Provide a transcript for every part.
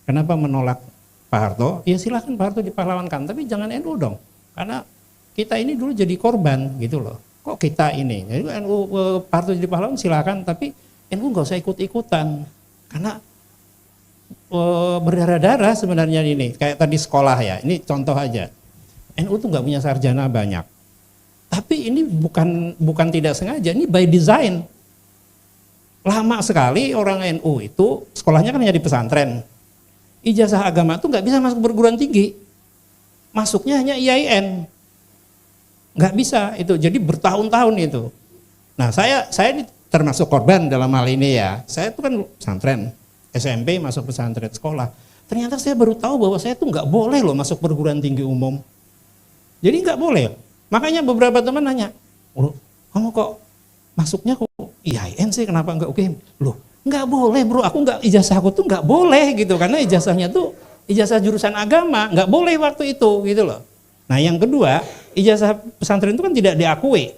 Kenapa menolak Pak Harto? Ya silahkan Pak Harto dipahlawankan, tapi jangan NU dong. Karena kita ini dulu jadi korban gitu loh. Kok kita ini? Jadi NU Pak Harto jadi pahlawan silahkan, tapi NU nggak usah ikut-ikutan. Karena berdarah-darah sebenarnya ini. Kayak tadi sekolah ya, ini contoh aja. NU tuh nggak punya sarjana banyak. Tapi ini bukan tidak sengaja, ini by design. Lama sekali orang NU itu sekolahnya kan hanya di pesantren. Ijazah agama tuh nggak bisa masuk perguruan tinggi. Masuknya hanya IAIN. Nggak bisa itu. Jadi bertahun-tahun itu. Nah, saya ini termasuk korban dalam hal ini ya. Saya itu kan pesantren, SMP masuk pesantren sekolah. Ternyata saya baru tahu bahwa saya tuh nggak boleh loh masuk perguruan tinggi umum. Jadi nggak boleh. Makanya beberapa teman nanya, "Loh, kamu kok masuknya kok IAIN sih, kenapa enggak UGM?" Loh, enggak boleh bro, ijazah aku tuh enggak boleh gitu, karena ijazahnya tuh ijazah jurusan agama, enggak boleh waktu itu gitu loh. Nah yang kedua, ijazah pesantren itu kan tidak diakui,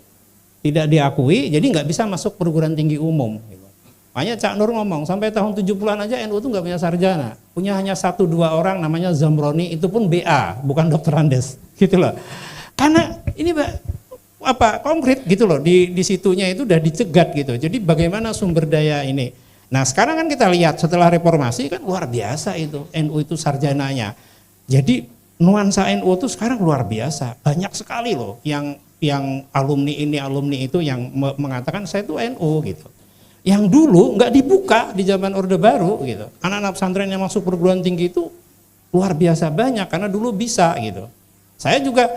jadi enggak bisa masuk perguruan tinggi umum. Gitu. Makanya Cak Nur ngomong, sampai tahun 70-an aja NU tuh enggak punya sarjana, punya hanya 1-2 orang namanya Zamroni, itu pun BA, bukan dokter Andes, gitu loh. Karena ini konkret gitu loh, di situnya itu udah dicegat gitu. Jadi bagaimana sumber daya ini. Nah sekarang kan kita lihat setelah reformasi kan luar biasa itu NU itu sarjananya. Jadi nuansa NU itu sekarang luar biasa, banyak sekali loh yang alumni ini alumni itu yang mengatakan saya itu NU gitu. Yang dulu nggak dibuka di zaman Orde Baru gitu. Anak-anak pesantren yang masuk perguruan tinggi itu luar biasa banyak karena dulu bisa gitu. Saya juga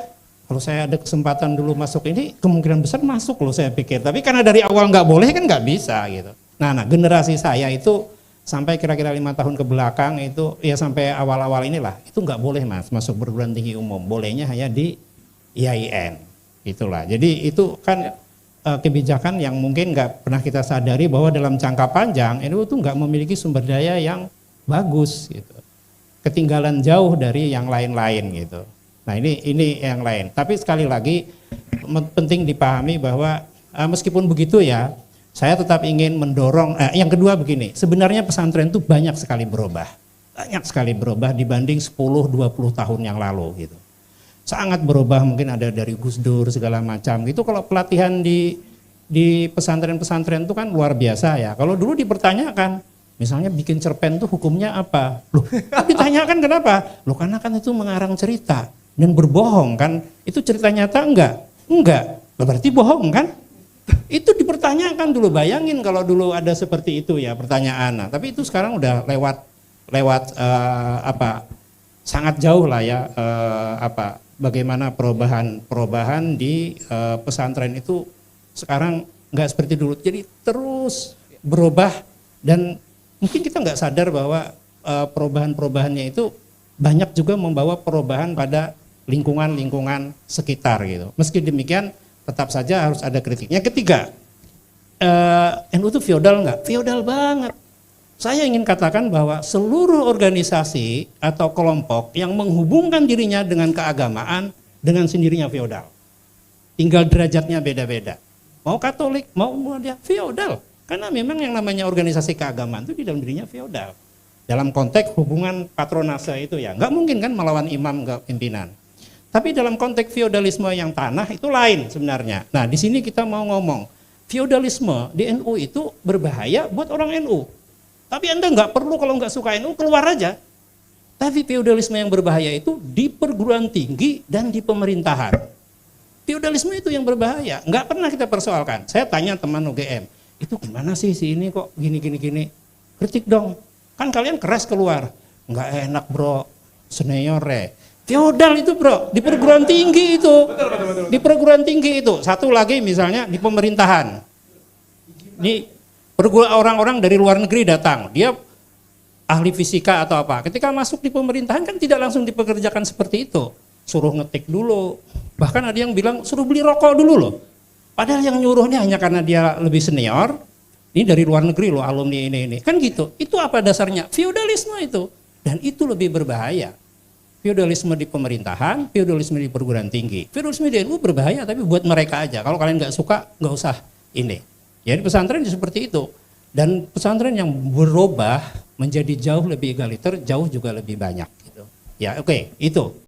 kalau saya ada kesempatan dulu masuk ini, kemungkinan besar masuk loh saya pikir. Tapi karena dari awal nggak boleh kan nggak bisa gitu. Nah generasi saya itu sampai kira-kira 5 tahun ke belakang itu ya sampai awal-awal inilah itu nggak boleh mas masuk perguruan tinggi umum. Bolehnya hanya di IAIN. Itulah. Jadi itu kan kebijakan yang mungkin nggak pernah kita sadari bahwa dalam jangka panjang NU itu nggak memiliki sumber daya yang bagus gitu. Ketinggalan jauh dari yang lain-lain gitu. Nah ini yang lain. Tapi sekali lagi penting dipahami bahwa meskipun begitu ya, saya tetap ingin mendorong. Yang kedua begini, sebenarnya pesantren itu banyak sekali berubah dibanding 10-20 tahun yang lalu gitu. Sangat berubah, mungkin ada dari Gus Dur segala macam. Itu kalau pelatihan di pesantren-pesantren itu kan luar biasa ya. Kalau dulu dipertanyakan, misalnya bikin cerpen itu hukumnya apa? Loh, ditanyakan kenapa? Loh karena kan itu mengarang cerita. Dan berbohong kan, itu cerita nyata enggak, berarti bohong kan, itu dipertanyakan dulu. Bayangin kalau dulu ada seperti itu ya pertanyaan. Nah, tapi itu sekarang udah lewat sangat jauh lah ya bagaimana perubahan di pesantren itu sekarang nggak seperti dulu, jadi terus berubah dan mungkin kita nggak sadar bahwa perubahan-perubahannya itu banyak juga membawa perubahan pada lingkungan sekitar gitu. Meski demikian tetap saja harus ada kritiknya. Ketiga, NU itu feodal nggak? Feodal banget. Saya ingin katakan bahwa seluruh organisasi atau kelompok yang menghubungkan dirinya dengan keagamaan dengan sendirinya feodal. Tinggal derajatnya beda-beda. Mau Katolik, mau dia feodal. Karena memang yang namanya organisasi keagamaan itu di dalam dirinya feodal. Dalam konteks hubungan patronase itu ya, nggak mungkin kan melawan imam ke pimpinan. Tapi dalam konteks feodalisme yang tanah itu lain sebenarnya. Nah di sini kita mau ngomong, feodalisme di NU itu berbahaya buat orang NU. Tapi Anda nggak perlu kalau nggak suka NU keluar aja. Tapi feodalisme yang berbahaya itu di perguruan tinggi dan di pemerintahan. Feodalisme itu yang berbahaya, nggak pernah kita persoalkan. Saya tanya teman UGM, itu gimana sih si ini kok gini. Kritik dong. Kan kalian keras keluar, nggak enak bro, senior feodal itu bro, di perguruan tinggi itu, betul. Di perguruan tinggi itu. Satu lagi misalnya di pemerintahan, di orang-orang dari luar negeri datang, dia ahli fisika atau apa, ketika masuk di pemerintahan kan tidak langsung dipekerjakan seperti itu, suruh ngetik dulu, bahkan ada yang bilang suruh beli rokok dulu loh, padahal yang nyuruhnya hanya karena dia lebih senior. Ini dari luar negeri loh alumni ini. Kan gitu. Itu apa dasarnya? Feodalisme itu. Dan itu lebih berbahaya. Feodalisme di pemerintahan, feodalisme di perguruan tinggi. Feodalisme di NU berbahaya tapi buat mereka aja. Kalau kalian nggak suka, nggak usah ini. Jadi pesantren seperti itu. Dan pesantren yang berubah menjadi jauh lebih egaliter, jauh juga lebih banyak gitu. Ya, oke, itu.